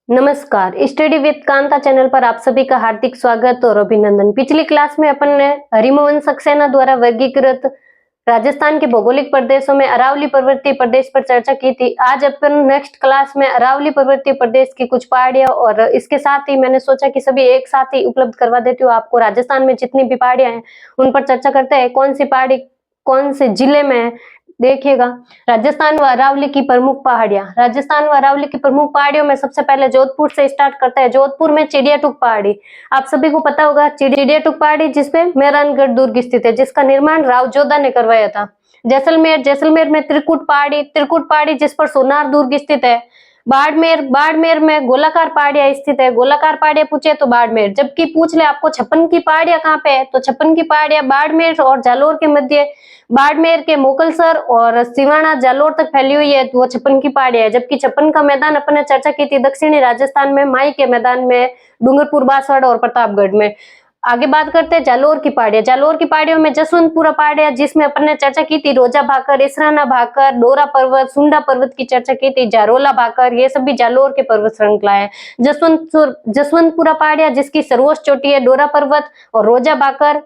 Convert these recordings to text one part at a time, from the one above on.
नमस्कार, study with Kanta channel पर आप सभी का हार्दिक स्वागत और अभिनंदन। पिछली क्लास में अपन ने हरिमोहन सक्सेना द्वारा वर्गीकृत राजस्थान के भौगोलिक प्रदेशों में अरावली पर्वतीय प्रदेश पर चर्चा की थी। आज अपन नेक्स्ट क्लास में अरावली पर्वतीय प्रदेश की कुछ पहाड़ियां और इसके साथ ही मैंने सोचा कि सभी एक साथ ही उपलब्ध करवा देती हूँ आपको। राजस्थान में जितनी भी पहाड़ियां हैं उन पर चर्चा करते हैं। कौन सी पहाड़ी कौन से जिले में है देखिएगा। राजस्थान व अरावली की प्रमुख पहाड़ियां। राजस्थान व अरावली की प्रमुख पहाड़ियों में सबसे पहले जोधपुर से स्टार्ट करते हैं। जोधपुर में चिड़ियाटूक पहाड़ी, आप सभी को पता होगा चिड़ियाटूक पहाड़ी जिसपे मेहरानगढ़ दुर्ग स्थित है, जिसका निर्माण राव जोधा ने करवाया था। जैसलमेर में त्रिकुट पहाड़ी जिस पर सोनार दुर्ग स्थित है। बाड़मेर में गोलाकार पहाड़ियां स्थित है। गोलाकार पहाड़ियां पूछे तो बाड़मेर। जबकि पूछ ले आपको छप्पन की पहाड़ियां कहाँ पे है, तो छप्पन की पहाड़ियां बाड़मेर और जालोर के मध्य, बाड़मेर के मोकलसर और सिवाना जालोर तक फैली हुई है, तो वो छप्पन की पहाड़ियां है। जबकि छप्पन का मैदान अपन ने चर्चा की थी दक्षिणी राजस्थान में माई के मैदान में, डूंगरपुर, बांसवाड़ा और प्रतापगढ़ में। आगे बात करते हैं जालोर की पहाड़ियां। जालोर की पहाड़ियों में जसवंतपुरा पहाड़ियां जिसमें अपन ने चर्चा की थी रोजा भाकर, इसराना भाकर, डोरा पर्वत, सुंडा पर्वत की चर्चा की थी, जारोला भाकर, ये सभी जालोर के पर्वत श्रृंखला है। जसवंतपुरा पहाड़ियां जिसकी सर्वोच्च चोटी है डोरा पर्वत, और रोजा भाकर,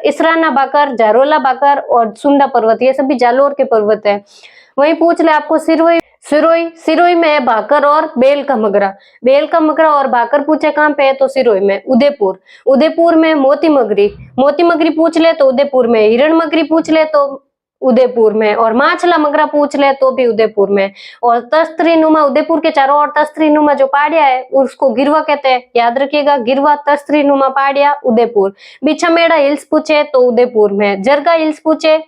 इसराना भाकर, जारोला भाकर और सुंडा पर्वत, ये सभी जालोर के पर्वत है। वहीं पूछ ले आपको सिरोही में है भाकर और बेल का मगरा और भाकर पूछे कहाँ पे है, तो सिरोही में। उदयपुर में मोती मगरी पूछ ले तो उदयपुर में। हिरण मगरी पूछ ले तो उदयपुर में, और माछला मगरा पूछ ले तो भी उदयपुर में। और तस्तरी नुमा, उदयपुर के चारों ओर तस्तरी नुमा जो पहाड़ियां है उसको गिरवा कहते हैं, याद रखिएगा। गिरवा तस्तरी नुमा पहाड़ियां उदयपुर। बिछामेड़ा हिल्स पूछे तो उदयपुर में। जरगा हिल्स पूछे,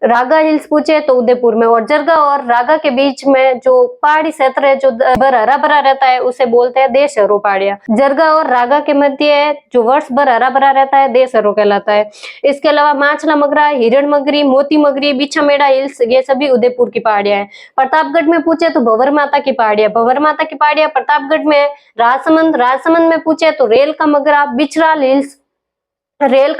रागा हिल्स पूछे तो उदयपुर में। और जरगा और रागा के बीच में जो पहाड़ी क्षेत्र है जो हरा भरा रहता है उसे बोलते हैं देशहरो पहाड़ियां। जरगा और रागा के मध्य जो वर्ष भर हरा भरा रहता है देशहरो कहलाता है। इसके अलावा माछला मगरा, हिरण मगरी, मोती मगरी, बिछामेड़ा हिल्स, ये सभी उदयपुर की पहाड़ियां हैं। प्रतापगढ़ में पूछे तो भंवर माता की पहाड़ियां प्रतापगढ़ में। राजसमंद में पूछे तो रेल का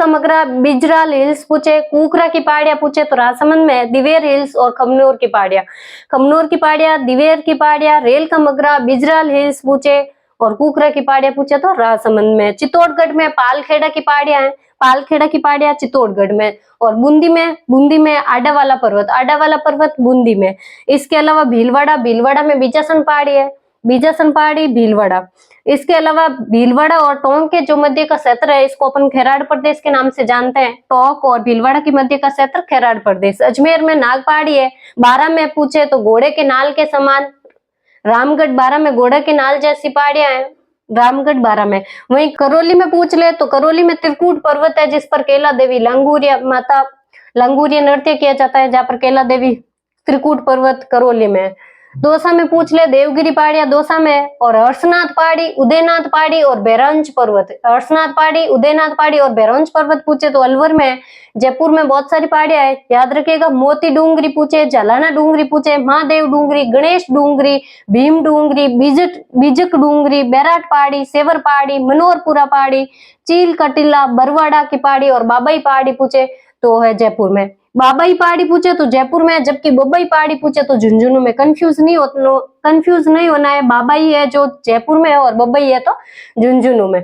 मगरा, बिजराल हिल्स पूछे। कुकरा की पहाड़ियां पूछे तो राजसमंद में। दिवेर हिल्स और खमनोर की पहाड़ियां, दिवेर की पहाड़ियां, रेल का मगरा, बिजराल हिल्स पूछे, और कुकरा की पहाड़ियां पूछे तो राजसमंद में। चित्तौड़गढ़ में पालखेड़ा की पहाड़ियां हैं, पालखेड़ा की पहाड़ियां चित्तौड़गढ़ में। और बूंदी में आडा वाला पर्वत बूंदी में। इसके अलावा भीलवाड़ा में बीजासन पहाड़ी भीलवाड़ा। इसके अलावा भीलवाड़ा और टोंक के जो मध्य का क्षेत्र है इसको अपन खेराड़ प्रदेश के नाम से जानते हैं। टोंक और भीलवाड़ा के मध्य का क्षेत्र खेराड़ प्रदेश। अजमेर में नाग पहाड़ी है। बारां में पूछे तो घोड़े के नाल के समान। रामगढ़ बारां में घोड़े के नाल जैसी पहाड़ियां हैं, रामगढ़ बारां में। वहीं करौली में पूछ ले तो करौली में त्रिकूट पर्वत है जिस पर कैला देवी लांगूरिया नृत्य किया जाता है, जहाँ पर कैला देवी त्रिकूट पर्वत करौली में। दौसा में पूछ ले देवगिरी पहाड़ियां दौसा में। और हर्षनाथ पहाड़ी, उदयनाथ पहाड़ी और बैरंज पर्वत पूछे तो अलवर में। जयपुर में बहुत सारी पहाड़ियां है, याद रखिएगा। मोती डूंगरी पूछे, झालाना डूंगरी पूछे, महादेव डूंगरी, गणेश डूंगरी, भीम डूंगरी, बीजक डूंगरी, बैराट पहाड़ी, सेवर पहाड़ी, मनोहरपुरा पहाड़ी, चील कटीला, बरवाड़ा की पहाड़ी और बाबई पहाड़ी पूछे तो है जयपुर में। बाबई पहाड़ी पूछे तो जयपुर में, जबकि बबई पहाड़ी पूछे तो झुंझुनू में। कंफ्यूज नहीं होना है, बाबई है जो जयपुर में है और बबई है तो झुंझुनू में।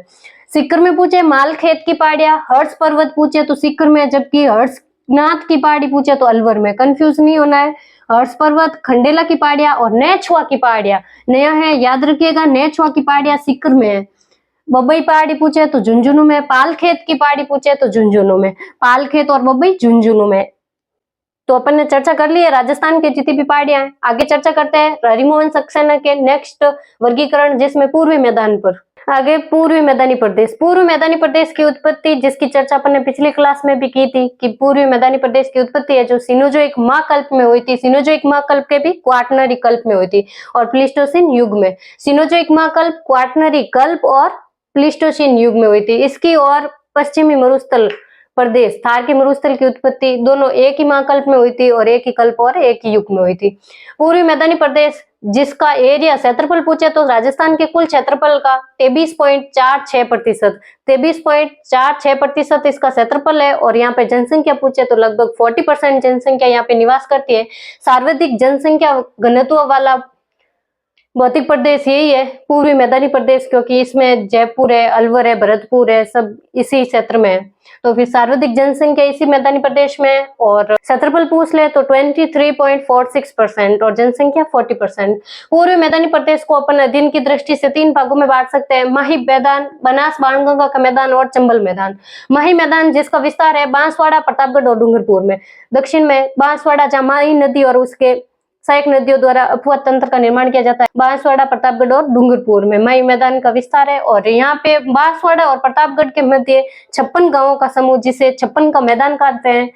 सीकर में पूछे मालखेत की पहाड़ियां, हर्ष पर्वत पूछे तो सीकर में, जबकि हर्षनाथ की पहाड़ी पूछे तो अलवर में। कंफ्यूज नहीं होना है। हर्ष पर्वत, खंडेला की पहाड़ियां और नेछुआ की पहाड़ियां नया है, याद रखिएगा। नेछुआ की पहाड़ियां सीकर में है। बबई पहाड़ी पूछे तो झुंझुनू में। पालखेत की पहाड़ी पूछे तो झुंझुनू में। पालखेत और बबई झुंझुनू में। तो अपन ने चर्चा कर ली है राजस्थान के जितनी भी पहाड़ियां हैं। आगे चर्चा करते हैं हरिमोहन सक्सेना के नेक्स्ट वर्गीकरण, जिसमें पूर्वी मैदानी प्रदेश की उत्पत्ति, जिसकी चर्चा अपन ने पिछली क्लास में भी की थी कि पूर्वी मैदानी प्रदेश की उत्पत्ति है जो सिनोजोइक महाकल्प में हुई थी। सिनोजोइक महाकल्प के भी क्वाटरनरी कल्प में हुई थी और प्लीस्टोसीन युग में। सिनोजोइक महाकल्प, क्वाटरनरी कल्प और प्लीस्टोसीन युग में हुई थी। इसकी और पश्चिमी मरुस्थल प्रदेश थार के मरुस्थल की उत्पत्ति दोनों एक ही महाकल्प में हुई थी और एक ही कल्प और एक ही युग में हुई थी। पूर्वी मैदानी प्रदेश जिसका एरिया क्षेत्रफल पूछे तो राजस्थान के कुल क्षेत्रफल का 23.46% इसका क्षेत्रफल है। और यहाँ पे जनसंख्या पूछे तो लगभग 40% जनसंख्या यहाँ पे निवास करती है। सर्वाधिक जनसंख्या घनत्व वाला भौतिक प्रदेश यही है, पूर्वी मैदानी प्रदेश, क्योंकि इसमें जयपुर है, अलवर है, भरतपुर है, सब इसी क्षेत्र में है। तो फिर सर्वाधिक जनसंख्या इसी मैदानी प्रदेश में है। और क्षेत्रफल पूछ ले तो 23.46% और जनसंख्या 40%। पूर्वी मैदानी प्रदेश को अपन अध्ययन की दृष्टि से 3 भागों में बांट सकते हैं: माही मैदान, बनास बाणगंगा का मैदान और चंबल मैदान। माही मैदान जिसका विस्तार है बांसवाड़ा, प्रतापगढ़ और डूंगरपुर में। दक्षिण में बांसवाड़ा, जहाँ माही नदी और उसके सहायक नदियों द्वारा अपवाद तंत्र का निर्माण किया जाता है। बांसवाड़ा, प्रतापगढ़ और डूंगरपुर में माही मैदान का विस्तार है। और यहाँ पे बांसवाड़ा और प्रतापगढ़ के मध्य 56 गांवों का समूह, जिसे 56 का मैदान कहते हैं।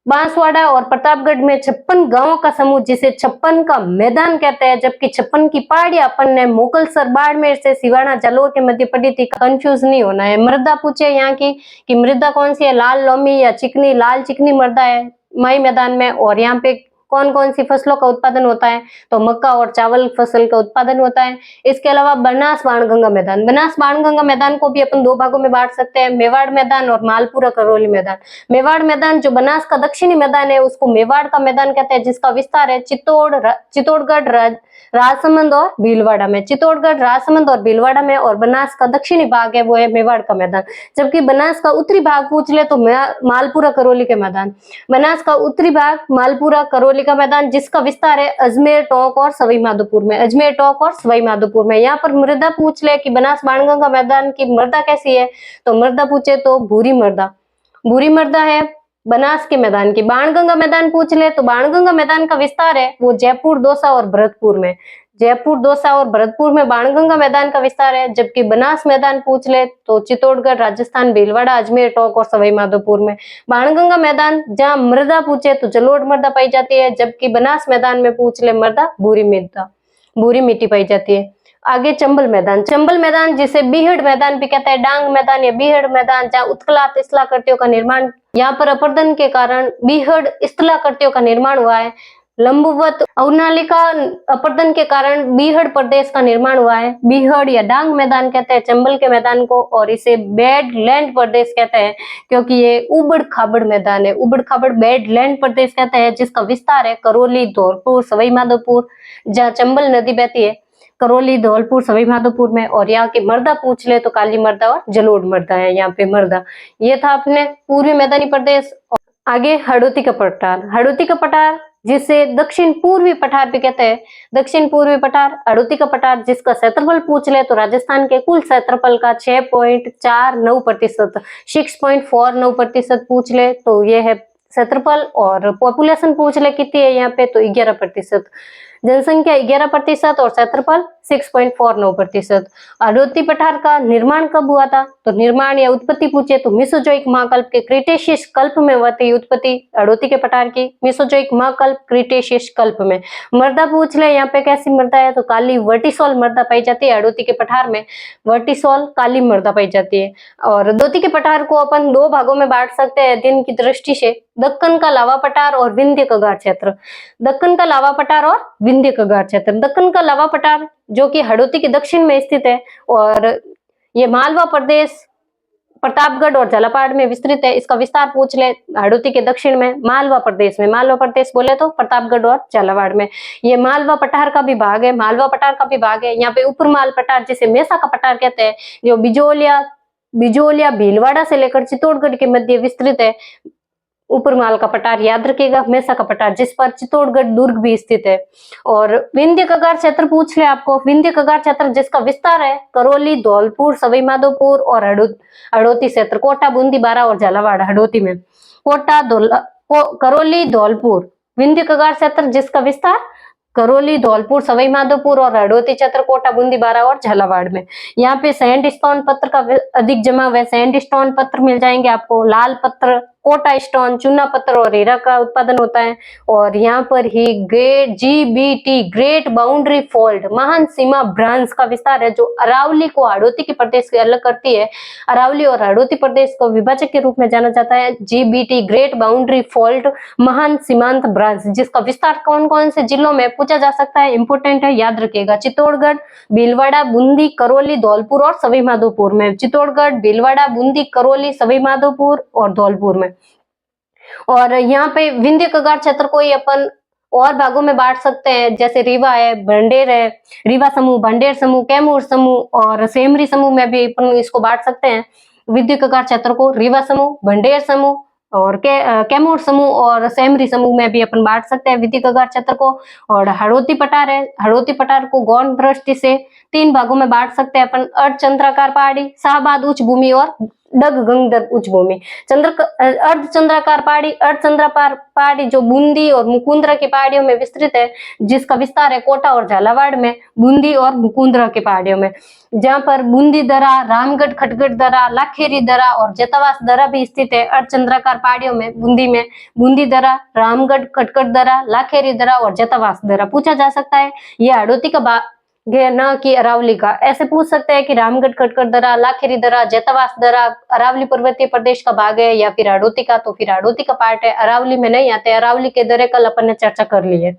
बांसवाड़ा और प्रतापगढ़ में 56 गांवों का समूह, जिसे 56 का मैदान कहते हैं। जबकि 56 की पहाड़ियां अपन ने मोकलसर, बाड़मेर से सिवाना, जालोर के मध्य पड़ी थी। कंफ्यूज नहीं होना है। मृदा पूछे यहाँ की कि मृदा कौन सी है, लाल लोमी या चिकनी? लाल चिकनी मृदा है माही मैदान में। और यहाँ पे कौन कौन सी फसलों का उत्पादन होता है, तो मक्का और चावल फसल का उत्पादन होता है। इसके अलावा बनास बाणगंगा मैदान, बनास बाणगंगा मैदान को भी अपन 2 भागों में बांट सकते हैं: मेवाड़ मैदान और मालपुरा करौली मैदान। मेवाड़ मैदान जो बनास का दक्षिणी मैदान है उसको मेवाड़ का मैदान कहते हैं, जिसका विस्तार है चित्तौड़गढ़, राजसमंद और भीलवाड़ा में। चित्तौड़गढ़, राजसमंद और भीलवाड़ा में। और बनास का दक्षिणी भाग है वो है मेवाड़ का मैदान। जबकि बनास का उत्तरी भाग पूछ ले तो मालपुरा करौली के मैदान। बनास का उत्तरी भाग मालपुरा करौली का मैदान, जिसका विस्तार है अजमेर, टोंक और सवाई माधोपुर में। अजमेर, टोंक और सवाई माधोपुर में। यहाँ पर मृदा पूछ ले कि बनास बाणगंगा मैदान की मृदा कैसी है, तो मृदा पूछे तो भूरी मृदा है बनास के मैदान की। बाणगंगा मैदान पूछ ले तो बाणगंगा मैदान का विस्तार है वो जयपुर, दौसा और भरतपुर में। जयपुर, दौसा और भरतपुर में बाणगंगा मैदान का विस्तार है। जबकि बनास मैदान पूछ ले तो चित्तौड़गढ़, राजस्थान, भीलवाड़ा, अजमेर, टोंक और सवाई माधोपुर में। बाणगंगा मैदान जहाँ मृदा पूछे तो जलोढ़ मृदा पाई जाती है। जबकि बनास मैदान में पूछ ले मृदा भूरी मिट्टी पाई जाती है। आगे चंबल मैदान जिसे बीहड़ मैदान भी कहते हैं, डांग मैदान या बीहड़ मैदान, जहाँ उत्कलात स्थलाकृतियों का निर्माण, यहाँ पर अपरदन के कारण बीहड़ स्थलाकृतियों का निर्माण हुआ है। लंबवत अवनालिका अपरदन के कारण बीहड़ प्रदेश का निर्माण हुआ है। बीहड़ या डांग मैदान कहते हैं चंबल के मैदान को। और इसे बेडलैंड प्रदेश कहते हैं, क्योंकि ये उबड़ खाबड़ मैदान है। उबड़ खाबड़ बेडलैंड प्रदेश कहते हैं, जिसका विस्तार है करौली, धौलपुर, सवाई माधोपुर, जहाँ चंबल नदी बहती है। करौली, धौलपुर, सवाई माधोपुर में। और यहाँ की मृदा पूछ ले तो काली मृदा और जलोढ़ मृदा है यहाँ पे मृदा। ये था अपने पूर्वी मैदानी प्रदेश। आगे हड़ौती का पठार जिसे दक्षिण पूर्वी पठार भी कहते हैं। दक्षिण पूर्वी पठार, हड़ौती का पठार, जिसका क्षेत्रफल पूछ ले तो राजस्थान के कुल क्षेत्रफल का 6.49%, 6.49% पूछ ले तो ये है क्षेत्रफल। और पॉपुलेशन पूछ ले कितनी है यहाँ पे, तो 11%। जनसंख्या 11% और क्षेत्रफल 6.49%। हड़ौती पठार का निर्माण कब हुआ था, तो निर्माण या उत्पत्ति पूछे तो मेसोजोइक महाकल्प के क्रिटेशियस कल्प में हुआ थी उत्पत्ति हड़ौती के पठार की। मेसोजोइक महाकल्प, क्रिटेशियस कल्प में। मृदा पूछ ले यहाँ पे कैसी मृदा है, तो काली वर्टिसोल मृदा पाई जाती है हड़ौती के पठार में। वर्टिसोल काली मृदा पाई जाती है। और हड़ौती के पठार को अपन 2 भागों में बांट सकते हैं अध्ययन की दृष्टि से: दक्कन का लावा पठार और विंध्य कगार क्षेत्र। दक्कन का लावा पठार और विंध्य कगार क्षेत्र। दक्कन का लावा पठार जो कि हड़ौती के दक्षिण में स्थित है, और ये मालवा प्रदेश, प्रतापगढ़ और झालावाड़ में विस्तृत है। इसका विस्तार पूछ ले हड़ौती के दक्षिण में मालवा प्रदेश में। मालवा प्रदेश बोले तो प्रतापगढ़ और झालावाड़ में। ये मालवा पठार का भी भाग है, यहाँ पे उपरमाल पठार जिसे मेसा का पठार कहते हैं, जो बिजोलिया भीलवाड़ा से लेकर चित्तौड़गढ़ के मध्य विस्तृत है। उपरमाल का पठार याद रखिएगा, मेसा का पठार, जिस पर चित्तौड़गढ़ दुर्ग भी स्थित है। और विंध्य कगार क्षेत्र पूछ ले आपको। विंध्य कगार क्षेत्र जिसका विस्तार है करौली, धौलपुर, सवाई माधोपुर और हड़ौती क्षेत्र, कोटा, बूंदी, बारा और झालावाड़। हड़ौती में कोटा, करौली, धौलपुर, विंध्य कगार क्षेत्र जिसका विस्तार करौली, धौलपुर, सवाई माधोपुर और हड़ौती क्षेत्र, कोटा, बूंदी, बारा और झालावाड़ में। यहाँ पे सैंडस्टोन पत्थर का अधिक जमा हुआ है। सैंडस्टोन पत्थर मिल जाएंगे आपको, लाल पत्थर, कोटा स्टोन, चूना पत्थर और हीरा का उत्पादन होता है। और यहाँ पर ही GBT, ग्रेट बाउंड्री फॉल्ट, महान सीमा भ्रंश का विस्तार है, जो अरावली को हड़ौती के प्रदेश से अलग करती है। अरावली और हड़ौती प्रदेश को विभाजक के रूप में जाना जाता है। GBT, ग्रेट बाउंड्री फॉल्ट, महान सीमांत भ्रंश, जिसका विस्तार कौन कौन से जिलों में पूछा जा सकता है, इंपोर्टेंट है, याद रखिएगा। चित्तौड़गढ़, भीलवाड़ा, बूंदी, करौली, धौलपुर और सवाई माधोपुर में। चित्तौड़गढ़, भीलवाड़ा, बूंदी, करौली, सवाई माधोपुर और धौलपुर में। और यहाँ पे विंध्य कगार क्षेत्र को ही अपन और भागों में बांट सकते हैं, जैसे रीवा है, भंडेर है, रीवा समूह, भंडेर समूह, कैमूर समूह और सेमरी समूह में भी अपन इसको बांट सकते हैं विद्युत क्षेत्र को। रीवा समूह, भंडेर समूह और कैमूर समूह और सेमरी समूह में भी अपन बांट सकते हैं विद्युत क्षेत्र को। और हड़ौती पठार है, हड़ौती पठार को गौण दृष्टि से 3 भागों में बांट सकते हैं अपन, अर्धचंद्राकार पहाड़ी, शाहबाद उच्च भूमि और डग गंगदर उच्च भूमि। अर्धचंद्राकार पहाड़ी, अर्धचंद्राकार पहाड़ी जो बूंदी और मुकुंदरा की पहाड़ियों में विस्तृत है, जिसका विस्तार है कोटा और झालावाड़ में, बूंदी और मुकुंदरा की पहाड़ियों में, जहां पर बूंदी दरा, रामगढ़ खटगढ़ दरा, लाखेरी दरा और जेतावास दरा भी स्थित है अर्धचंद्राकार पहाड़ियों में। बूंदी में बूंदी दरा, रामगढ़ खटगढ़ दरा, लाखेरी दरा और जेतावास दरा पूछा जा सकता है। यह हड़ौती का न कि अरावली का। ऐसे पूछ सकते हैं कि रामगढ़ खटगढ़ दरा, लाखेरी दरा, जेतावास दरा अरावली पर्वतीय प्रदेश का भाग है या फिर हड़ौती का, तो फिर हड़ौती का पार्ट है, अरावली में नहीं आते। अरावली के दरे कल अपन ने चर्चा कर ली है।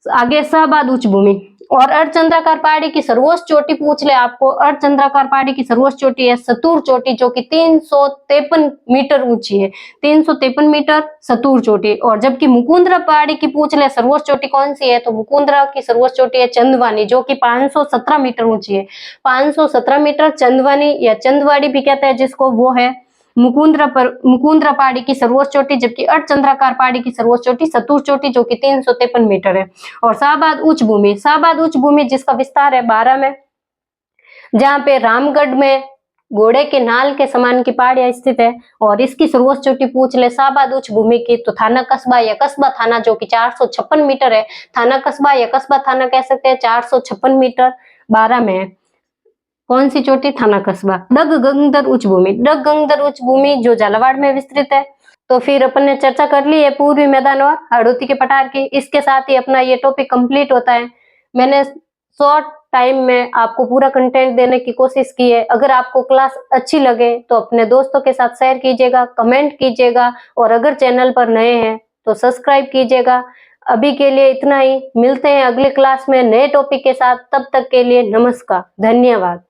आगे शाहबाद उच्च भूमि और अर्धचंद्राकार पहाड़ी की सर्वोच्च चोटी पूछ ले आपको। अर्धचंद्राकार पहाड़ी की सर्वोच्च चोटी है सतूर चोटी, जो कि 353 मीटर ऊंची है, 353 मीटर सतूर चोटी। और जबकि मुकुंदरा पहाड़ी की पूछ ले सर्वोच्च चोटी कौन सी है, तो मुकुंदरा की सर्वोच्च चोटी है चंदवानी, जो कि 517 मीटर ऊंची है। 517 मीटर चंदवानी या चंदवाड़ी भी कहते हैं जिसको, वो है मुकुंदरा पहाड़ी की सर्वोच्च चोटी। जबकि अर्धचंद्राकार पहाड़ी की सर्वोच्च चोटी सतूर चोटी, जो कि 353 मीटर है। और शाहबाद उच्च भूमि, शाहबाद उच्च भूमि जिसका विस्तार है 12 में, जहां पे रामगढ़ में घोड़े के नाल के समान की पहाड़ियां स्थित है। और इसकी सर्वोच्च चोटी पूछ ले शाहबाद उच्च भूमि की, तो थाना कस्बा या कस्बा थाना, जो कि 456 मीटर है। थाना कस्बा या कस्बा थाना कह सकते हैं, 456 मीटर 12 में है। कौन सी चोटी? थाना कस्बा। डग गंगदर उच्च भूमि, डग गंगदर उच्च भूमि जो झालावाड़ में विस्तृत है। तो फिर अपन ने चर्चा कर ली है पूर्वी मैदान और हड़ौती के पठार की। इसके साथ ही अपना ये टॉपिक कंप्लीट होता है। मैंने शॉर्ट टाइम में आपको पूरा कंटेंट देने की कोशिश की है। अगर आपको क्लास अच्छी लगे तो अपने दोस्तों के साथ शेयर कीजिएगा, कमेंट कीजिएगा और अगर चैनल पर नए हैं तो सब्सक्राइब कीजिएगा। अभी के लिए इतना ही, मिलते हैं अगली क्लास में नए टॉपिक के साथ। तब तक के लिए नमस्कार, धन्यवाद।